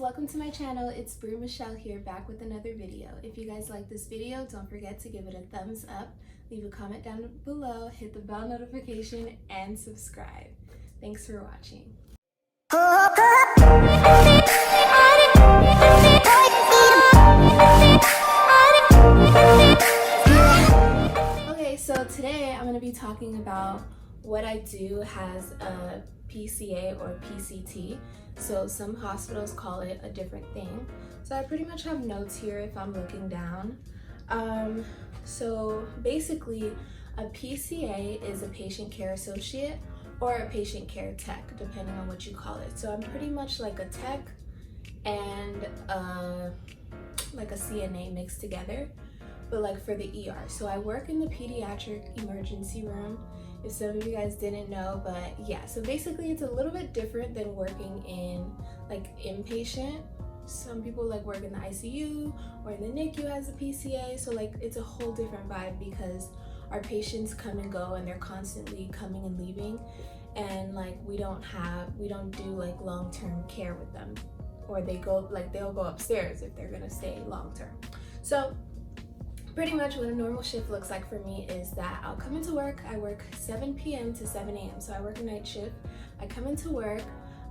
welcome to my channel. It's Bru Michelle here, back with another video. If you guys like this video, don't forget to give it a thumbs up, leave a comment down below, hit the bell notification, and subscribe. Thanks for watching. Okay, so today I'm going to be talking about what I do as a PCA or PCT. So some hospitals call it a different thing. So I pretty much have notes here if I'm looking down. So basically a PCA is a patient care associate or a patient care tech, depending on what you call it. So I'm pretty much like a tech and like a CNA mixed together, but like for the ER. So I work in the Pediatric Emergency Room, if some of you guys didn't know, but yeah, so basically it's a little bit different than working in like inpatient. Some people like work in the ICU or in the NICU as a PCA, so like it's a whole different vibe because our patients come and go and they're constantly coming and leaving, and like we don't do like long-term care with them, or they'll go upstairs if they're gonna stay long-term. So pretty much what a normal shift looks like for me is that I'll come into work. I work 7 p.m. to 7 a.m. So I work a night shift. I come into work,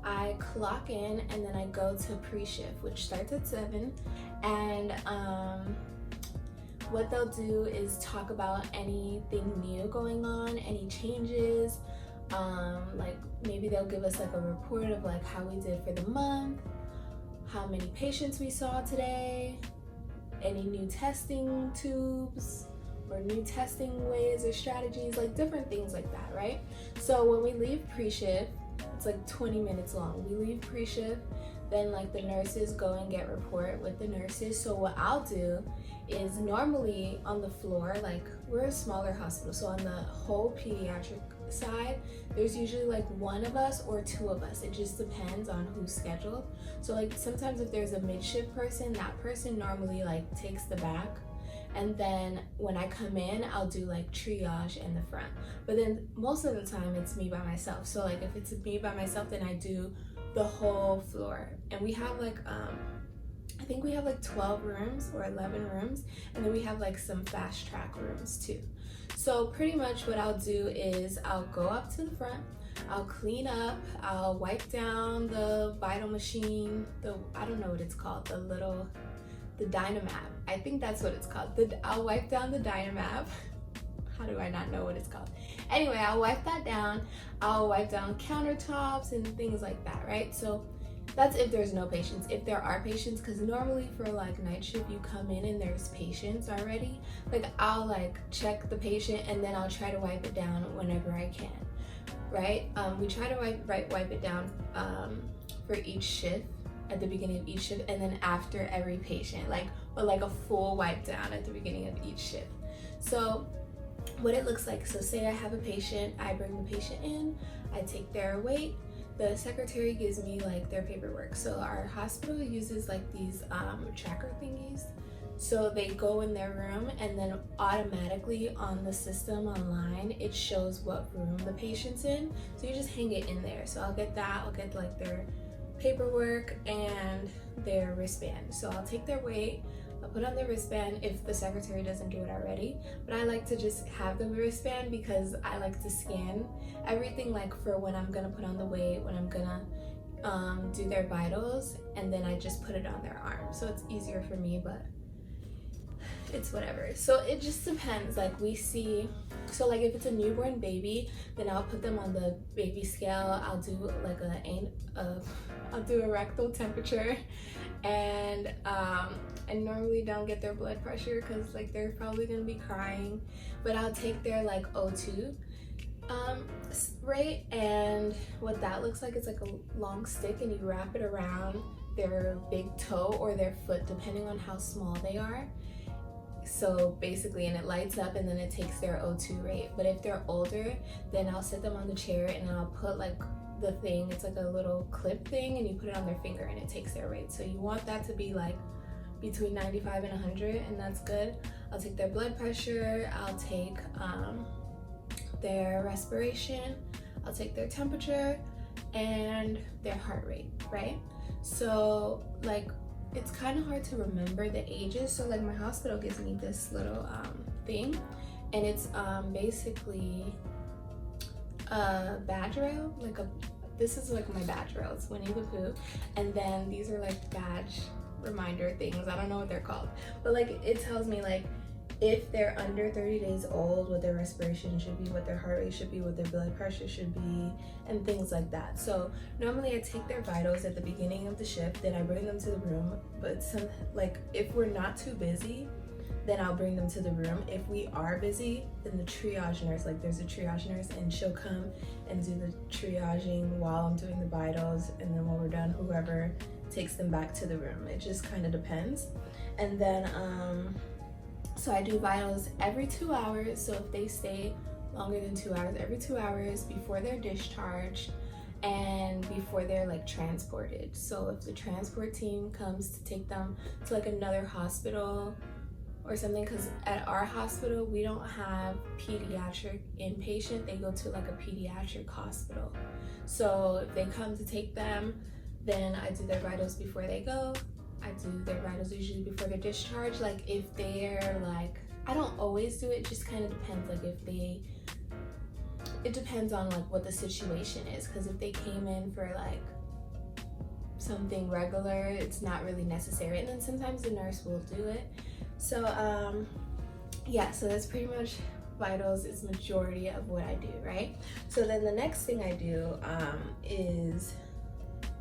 I clock in, and then I go to pre-shift, which starts at 7. And what they'll do is talk about anything new going on, any changes. Like maybe they'll give us like a report of like how we did for the month, how many patients we saw today, any new testing tubes or new testing ways or strategies, like different things like that, right? So when we leave pre-shift, it's like 20 minutes long. We leave pre-shift, then like the nurses go and get report with the nurses. So what I'll do is normally on the floor, like we're a smaller hospital, so on the whole pediatric side, there's usually like one of us or two of us. It just depends on who's scheduled. So like sometimes if there's a mid-shift person, that person normally like takes the back, and then when I come in, I'll do like triage in the front. But then most of the time it's me by myself. So like if it's me by myself, then I do the whole floor. And we have like I think we have like 12 rooms or 11 rooms, and then we have like some fast track rooms too. So pretty much what I'll do is I'll go up to the front, I'll clean up, I'll wipe down the vital machine, I don't know what it's called, the Dynamap. I think that's what it's called. I'll wipe down the Dynamap. How do I not know what it's called? Anyway, I'll wipe that down. I'll wipe down countertops and things like that, right? So that's if there's no patients. If there are patients, because normally for like night shift, you come in and there's patients already. Like I'll like check the patient and then I'll try to wipe it down whenever I can, right? We try to wipe it down for each shift, at the beginning of each shift, and then after every patient, but like a full wipe down at the beginning of each shift. So what it looks like, so say I have a patient, I bring the patient in, I take their weight, the secretary gives me like their paperwork. So our hospital uses like these tracker thingies. So they go in their room, and then automatically on the system online, it shows what room the patient's in. So you just hang it in there. So I'll get that, I'll get like their paperwork and their wristband. So I'll take their weight, I'll put on the wristband if the secretary doesn't do it already, but I like to just have the wristband because I like to scan everything, like for when I'm gonna put on the weight, when I'm gonna do their vitals, and then I just put it on their arm. So it's easier for me, but it's whatever. So it just depends. Like we see, so like if it's a newborn baby, then I'll put them on the baby scale. I'll do like I'll do a rectal temperature, and I normally don't get their blood pressure because like they're probably gonna be crying, but I'll take their like O2 rate, and what that looks like is like a long stick, and you wrap it around their big toe or their foot depending on how small they are. So basically, and it lights up, and then it takes their O2 rate. But if they're older, then I'll sit them on the chair and I'll put like the thing, it's like a little clip thing, and you put it on their finger and it takes their rate. So you want that to be like between 95 and 100, and that's good. I'll take their blood pressure, I'll take their respiration, I'll take their temperature, and their heart rate, right? So like it's kind of hard to remember the ages. So like my hospital gives me this little thing, and it's basically a badge rail, this is like my badge rail. It's Winnie the Pooh, and then these are like badge reminder things. I don't know what they're called, but like it tells me like if they're under 30 days old, what their respiration should be, what their heart rate should be, what their blood pressure should be, and things like that. So normally I take their vitals at the beginning of the shift, then I bring them to the room. But if we're not too busy, then I'll bring them to the room. If we are busy, then the triage nurse, like there's a triage nurse, and she'll come and do the triaging while I'm doing the vitals, and then when we're done, whoever takes them back to the room. It just kind of depends. And then so I do vitals every 2 hours. So if they stay longer than 2 hours, every 2 hours before they're discharged and before they're like transported. So if the transport team comes to take them to like another hospital or something, because at our hospital we don't have pediatric inpatient, they go to like a pediatric hospital. So if they come to take them, then I do their vitals before they go. I do their vitals usually before they're discharged. Like if they're like, I don't always do it, just kind of depends. Like it depends on like what the situation is, because if they came in for like something regular, it's not really necessary, and then sometimes the nurse will do it. So yeah, so that's pretty much vitals is majority of what I do, right? So then the next thing I do is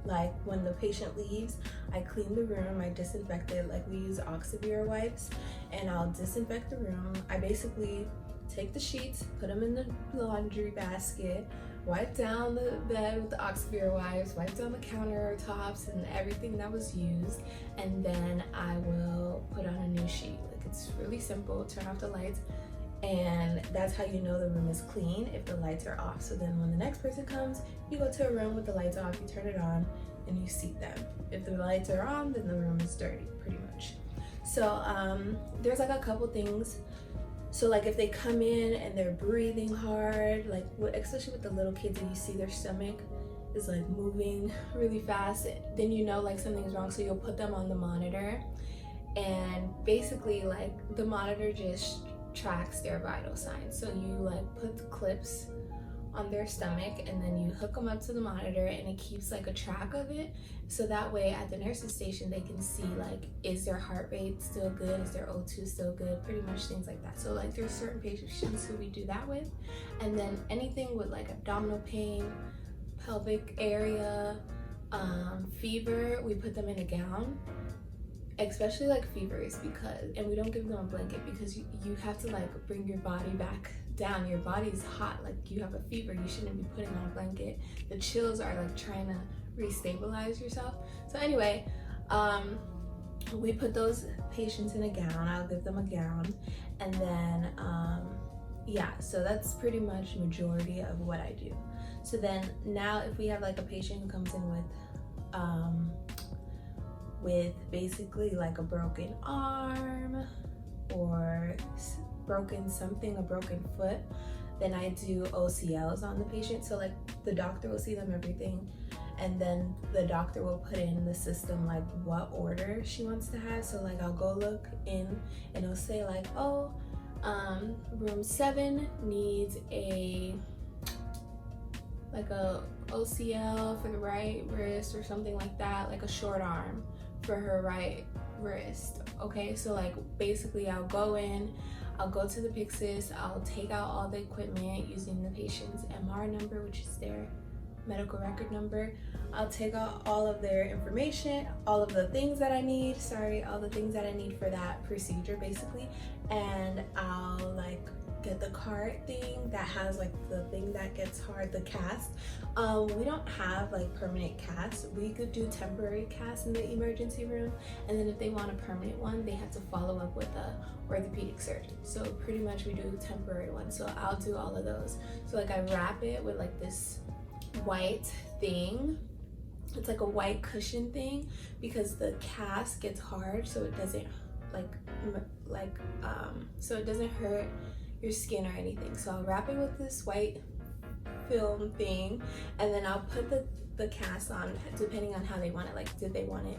like when the patient leaves, I clean the room, I disinfect it. Like we use Oxivir wipes, and I'll disinfect the room. I basically take the sheets, put them in the laundry basket, wipe down the bed with the Oxivir wipes, wipe down the countertops and everything that was used, and then I will put on a new sheet. Like it's really simple. Turn off the lights, and that's how you know the room is clean, if the lights are off. So then when the next person comes, you go to a room with the lights off, you turn it on, and you seat them. If the lights are on, then the room is dirty, pretty much. So there's like a couple things. So like if they come in and they're breathing hard, like especially with the little kids, and you see their stomach is like moving really fast, then you know like something's wrong. So you'll put them on the monitor, and basically like the monitor just tracks their vital signs. So you like put the clips on their stomach, and then you hook them up to the monitor, and it keeps like a track of it. So that way at the nurse's station, they can see like, is their heart rate still good? Is their O2 still good? Pretty much things like that. So like there's certain patients who we do that with. And then anything with like abdominal pain, pelvic area, fever, we put them in a gown. Especially like fevers, because, and we don't give them a blanket, because you have to like bring your body back down. Your body's hot, like you have a fever, you shouldn't be putting on a blanket. The chills are like trying to re-stabilize yourself. So anyway, we put those patients in a gown. I'll give them a gown, and then yeah, so that's pretty much majority of what I do. So then now if we have like a patient who comes in with basically like a broken arm or a broken foot, then I do OCLs on the patient. So like the doctor will see them everything, and then the doctor will put in the system like what order she wants to have. So like I'll go look in, and it'll say like, oh, room 7 needs a OCL for the right wrist or something like that, like a short arm for her right wrist. Okay, so like basically I'll go in, I'll go to the Pyxis, I'll take out all the equipment using the patient's MR number, which is their medical record number. I'll take out all of their information, all of the things that I need, all the things that I need for that procedure basically, and I'll like get the cart thing that has like the thing that gets hard, the cast. We don't have like permanent casts. We could do temporary casts in the emergency room, and then if they want a permanent one, they have to follow up with a orthopedic surgeon. So pretty much we do temporary ones. So I'll do all of those. So like I wrap it with like this white thing. It's like a white cushion thing, because the cast gets hard, so it doesn't so it doesn't hurt your skin or anything. So I'll wrap it with this white film thing, and then I'll put the cast on depending on how they want it. Like, did they want it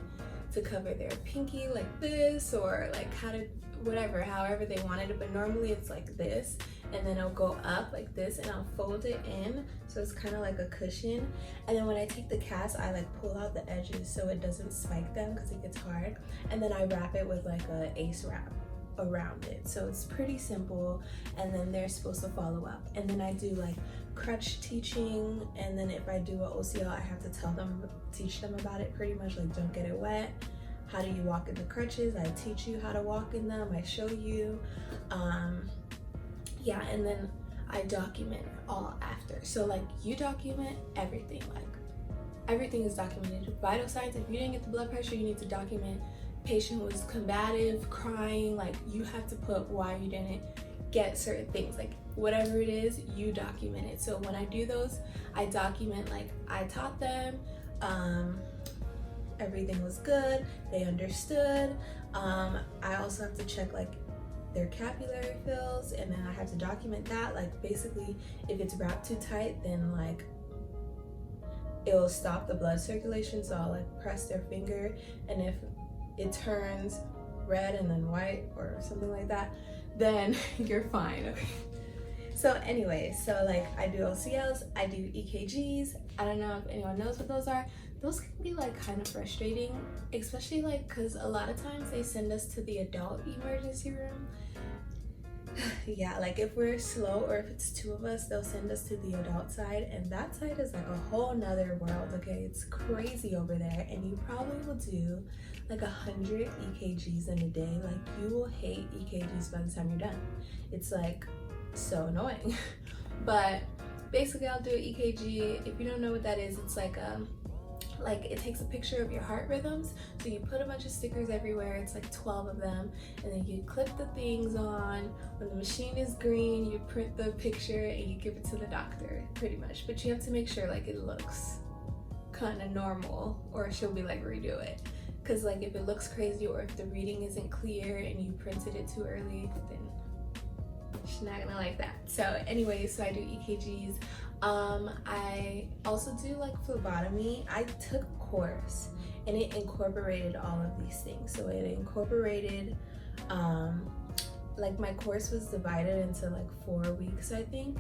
to cover their pinky like this, or like however they wanted it, but normally it's like this, and then it'll go up like this, and I'll fold it in so it's kind of like a cushion. And then when I take the cast, I like pull out the edges so it doesn't spike them because it gets hard, and then I wrap it with like a ace wrap around it. So it's pretty simple, and then they're supposed to follow up. And then I do like crutch teaching, and then if I do an OCL, I have to teach them about it pretty much, like don't get it wet. How do you walk in the crutches? I teach you how to walk in them. I show you. Yeah, and then I document all after. So like you document everything, like everything is documented. Vital signs, if you didn't get the blood pressure, you need to document. Patient was combative, crying, like you have to put why you didn't get certain things, like whatever it is, you document it. So when I do those, I document like I taught them, everything was good, they understood. I also have to check like their capillary fills, and then I have to document that. Like basically, if it's wrapped too tight, then like it'll stop the blood circulation. So I'll like press their finger, and if it turns red and then white or something like that, then you're fine. Okay. So anyway, so like I do OCLs, I do EKGs. I don't know if anyone knows what those are. Those can be like kind of frustrating, especially like because a lot of times they send us to the adult emergency room. Yeah, like if we're slow or if it's two of us, they'll send us to the adult side, and that side is like a whole nother world. Okay, it's crazy over there, and you probably will do like 100 EKGs in a day. Like you will hate EKGs by the time you're done. It's like so annoying. But basically I'll do an EKG. If you don't know what that is, it's like it takes a picture of your heart rhythms. So you put a bunch of stickers everywhere, it's like 12 of them, and then you clip the things on. When the machine is green, you print the picture and you give it to the doctor, pretty much. But you have to make sure like it looks kind of normal, or she'll be like, redo it. Because like if it looks crazy, or if the reading isn't clear and you printed it too early, then she's not gonna like that. So anyway, so I do EKGs. I also do like phlebotomy. I took a course and it incorporated all of these things. So it incorporated, like my course was divided into like 4 weeks, I think.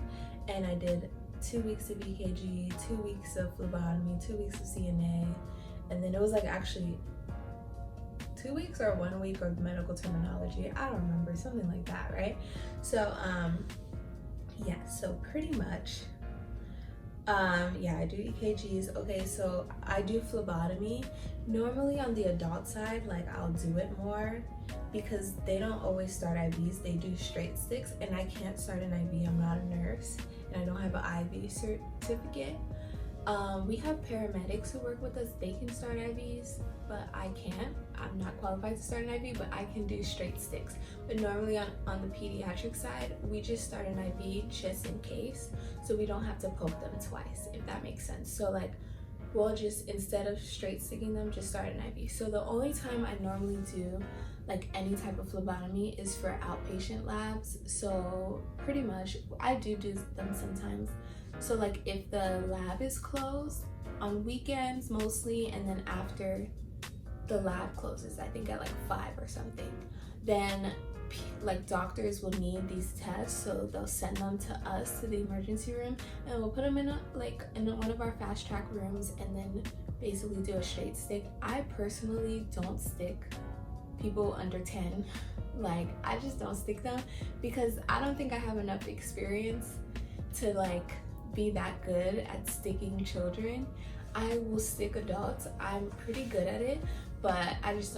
And I did 2 weeks of EKG, 2 weeks of phlebotomy, 2 weeks of CNA. And then it was like actually 2 weeks or 1 week of medical terminology. I don't remember, something like that, right? So, yeah, so pretty much, yeah, I do EKGs. Okay, so I do phlebotomy. Normally on the adult side, like I'll do it more because they don't always start IVs, they do straight sticks, and I can't start an IV, I'm not a nurse, and I don't have an IV certificate. We have paramedics who work with us, they can start IVs, but I can't. I'm not qualified to start an IV, but I can do straight sticks. But normally on the pediatric side, we just start an IV just in case, so we don't have to poke them twice, if that makes sense. So like, we'll just, instead of straight sticking them, just start an IV. So the only time I normally do like any type of phlebotomy is for outpatient labs. So pretty much, I do them sometimes. So like if the lab is closed on weekends mostly, and then after the lab closes, I think at like 5 or something, then like doctors will need these tests, so they'll send them to us, to the emergency room, and we'll put them in one of our fast track rooms, and then basically do a straight stick. I personally don't stick people under 10. Like I just don't stick them because I don't think I have enough experience to like be that good at sticking children. I will stick adults, I'm pretty good at it, but I just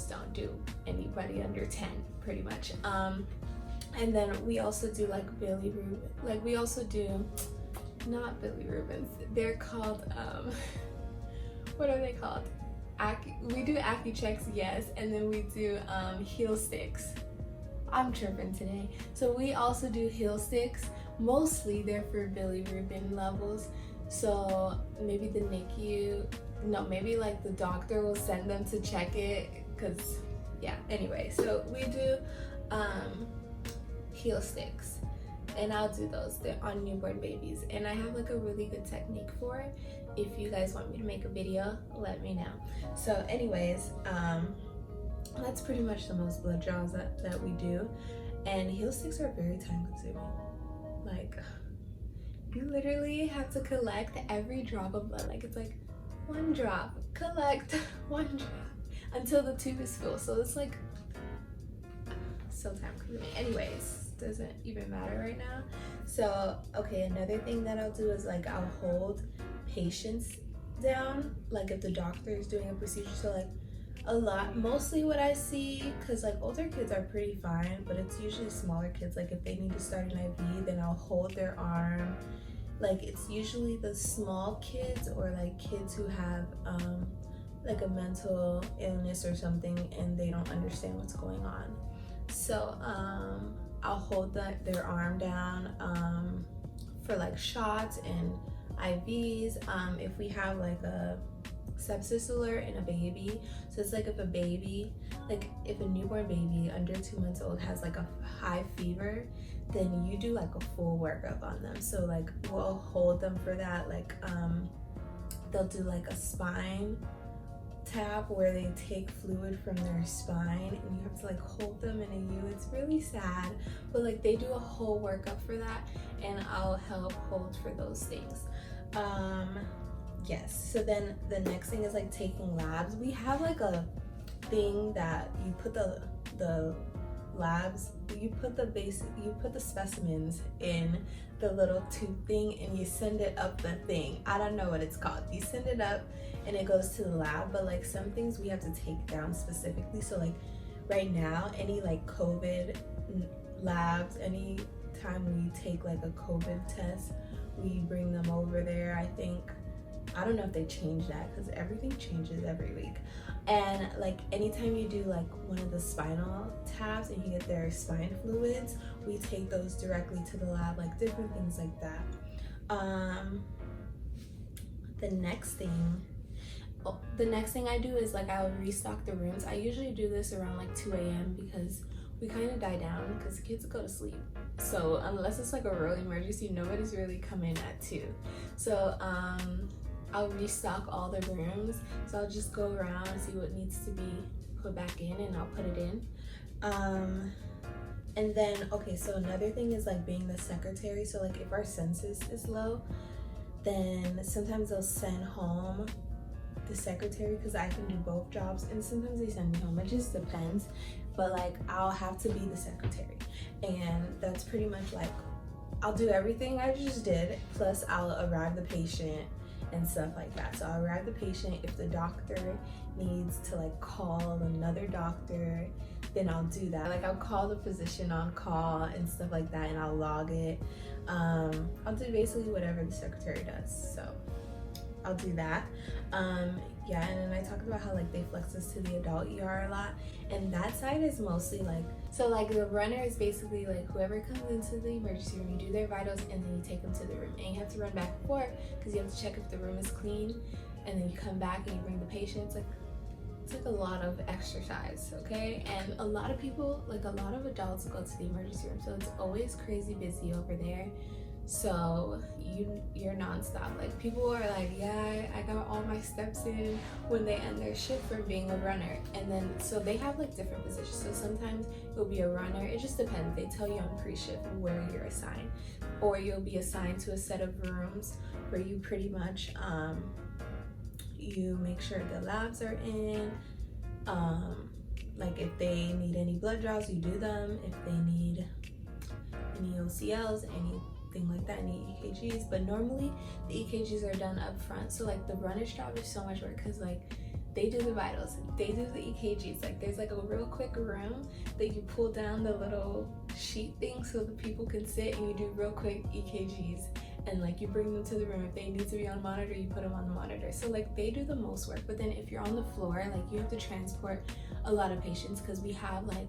don't do anybody under 10 pretty much. And then we also do like bilirubin, like we also do, not bilirubins, they're called what are they called? We do AccuChecks, yes, and then we do heel sticks. I'm tripping today. So we also do heel sticks. Mostly they're for bilirubin levels. So maybe the NICU, no, maybe like the doctor will send them to check it, because yeah, anyway, so we do heel sticks. and I'll do those. They're on newborn babies, and I have like a really good technique for it. If you guys want me to make a video, let me know. So anyways, that's pretty much the most blood draws that we do. And heel sticks are very time consuming. Like, you literally have to collect every drop of blood. Like, it's like one drop, collect one drop until the tube is full. So it's like so time consuming. Anyways, doesn't even matter right now. So okay, another thing that I'll do is like I'll hold patients down, like if the doctor is doing a procedure. So like mostly what I see, because like older kids are pretty fine, but it's usually smaller kids. Like if they need to start an IV, then I'll hold their arm. Like it's usually the small kids or like kids who have like a mental illness or something and they don't understand what's going on. So I'll hold their arm down for like shots and IVs. If we have like a sepsis alert in a baby, so it's like if a baby, like if a newborn baby under 2 months old has like a high fever, then you do like a full workup on them. So like we'll hold them for that. Like they'll do like a spine tap where they take fluid from their spine and you have to like hold them in a U. It's really sad, but like they do a whole workup for that, and I'll help hold for those things. Yes, so then the next thing is like taking labs. We have like a thing that you put the labs, you put the specimens in the little tube thing and you send it up the thing. I don't know what it's called. You send it up and it goes to the lab, but like some things we have to take down specifically. So like right now, any like COVID labs, any time we take like a COVID test, we bring them over there. I don't know if they changed that because everything changes every week. And like anytime you do like one of the spinal taps and you get their spine fluids, we take those directly to the lab, like different things like that. The next thing I do is like I'll restock the rooms. I usually do this around like 2 a.m. because we kind of die down because kids go to sleep. So unless it's like a real emergency, nobody's really coming at 2. So I'll restock all the rooms. So I'll just go around and see what needs to be put back in and I'll put it in. And then, okay, so another thing is like being the secretary. So like if our census is low, then sometimes they'll send home the secretary because I can do both jobs, and sometimes they send me home. It just depends. But like I'll have to be the secretary, and that's pretty much like I'll do everything I just did, plus I'll arrive the patient and stuff like that. So I'll arrive the patient. If the doctor needs to like call another doctor, then I'll do that. Like I'll call the physician on call and stuff like that, and I'll log it. I'll do basically whatever the secretary does. So I'll do that. Yeah, and then I talked about how like they flex us to the adult ER a lot, and that side is mostly like, so like the runner is basically like whoever comes into the emergency room, you do their vitals and then you take them to the room, and you have to run back and forth because you have to check if the room is clean, and then you come back and you bring the patient. It's like a lot of exercise, okay? And a lot of people, like a lot of adults go to the emergency room, so it's always crazy busy over there. So you're nonstop. Like people are like, yeah, I got all my steps in when they end their shift from being a runner. And then so they have like different positions. So sometimes you'll be a runner. It just depends. They tell you on pre-shift where you're assigned, or you'll be assigned to a set of rooms where you pretty much you make sure the labs are in. Like if they need any blood draws, you do them. If they need any OCLs, anything like that, any EKGs, but normally the EKGs are done up front. So like the runner's job is so much work because like they do the vitals, they do the EKGs. Like there's like a real quick room that you pull down the little sheet thing so the people can sit, and you do real quick EKGs, and like you bring them to the room. If they need to be on monitor, you put them on the monitor. So like they do the most work. But then if you're on the floor, like you have to transport a lot of patients because we have like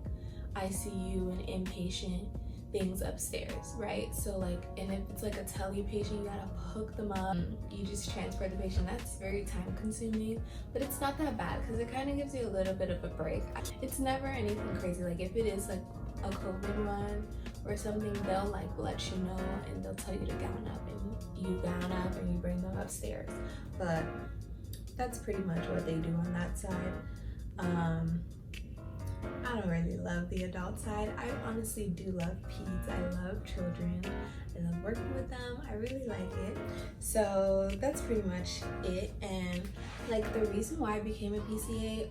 ICU and inpatient things upstairs, right? So like, and if it's like a tele patient, you gotta hook them up. You just transport the patient. That's very time consuming, but it's not that bad because it kind of gives you a little bit of a break. It's never anything crazy. Like if it is like a COVID one or something, they'll like let you know and they'll tell you to gown up, and you gown up and you bring them upstairs. But that's pretty much what they do on that side. I don't really love the adult side. I honestly do love peds. I love children. I love working with them. I really like it. So that's pretty much it. And like the reason why I became a PCA,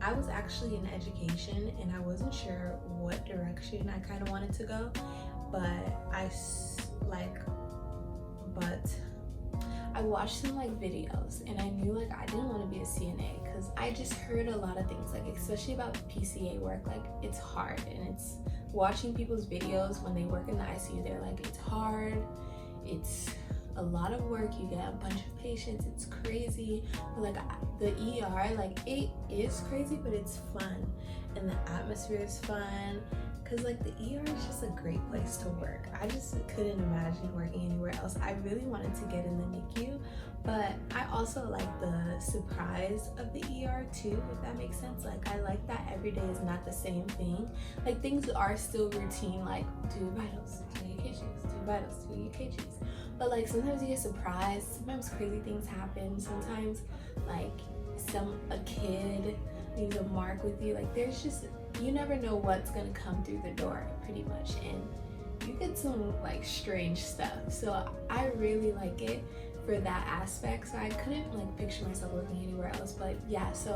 I was actually in education and I wasn't sure what direction I kind of wanted to go, but I watched some like videos and I knew like I didn't want to be a CNA because I just heard a lot of things, like especially about PCA work, like it's hard, and it's watching people's videos when they work in the ICU, they're like it's hard, it's a lot of work, you get a bunch of patients, it's crazy. But like the ER, like it is crazy, but it's fun and the atmosphere is fun. Cause like the ER is just a great place to work. I just couldn't imagine working anywhere else. I really wanted to get in the NICU, but I also like the surprise of the ER too, if that makes sense. Like I like that every day is not the same thing. Like things are still routine, like do vitals, do EKGs, do vitals, do EKGs. But like sometimes you get surprised, sometimes crazy things happen, sometimes like a kid leaves a mark with you. Like there's just, you never know what's gonna come through the door pretty much, and you get some like strange stuff. So I really like it for that aspect. So I couldn't like picture myself working anywhere else. But yeah, so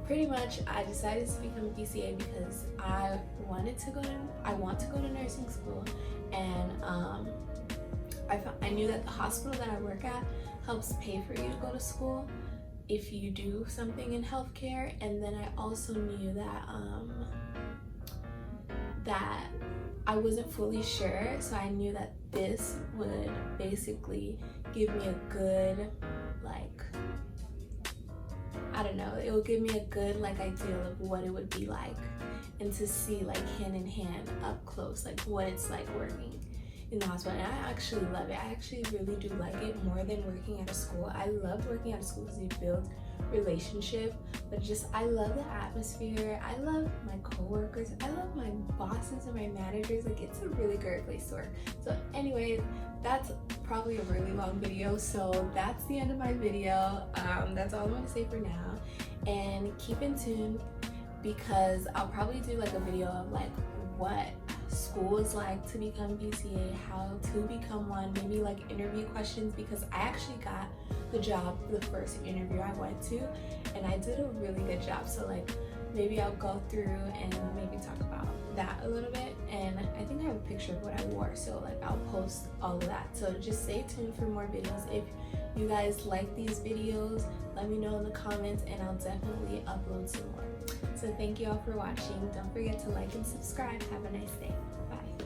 pretty much I decided to become a PCA because I want to go to nursing school, and I knew that the hospital that I work at helps pay for you to go to school if you do something in healthcare. And then I also knew that that I wasn't fully sure, so I knew that this would basically give me a good, like, I don't know, it would give me a good like idea of what it would be like, and to see like hand in hand up close like what it's like working in the hospital. And I actually love it. I actually really do like it more than working at a school. I love working at a school because you build relationship, but just I love the atmosphere. I love my coworkers. I love my bosses and my managers. Like it's a really great place to work. So anyway, that's probably a really long video, so that's the end of my video. That's all I'm gonna say for now, and keep in tune because I'll probably do like a video of like what school is like to become PCA, how to become one, maybe like interview questions, because I actually got the job for the first interview I went to and I did a really good job. So like maybe I'll go through and maybe talk about that a little bit, and I think I have a picture of what I wore, so like I'll post all of that. So just stay tuned for more videos. If you guys like these videos, let me know in the comments and I'll definitely upload some more. So thank you all for watching. Don't forget to like and subscribe. Have a nice day. Bye.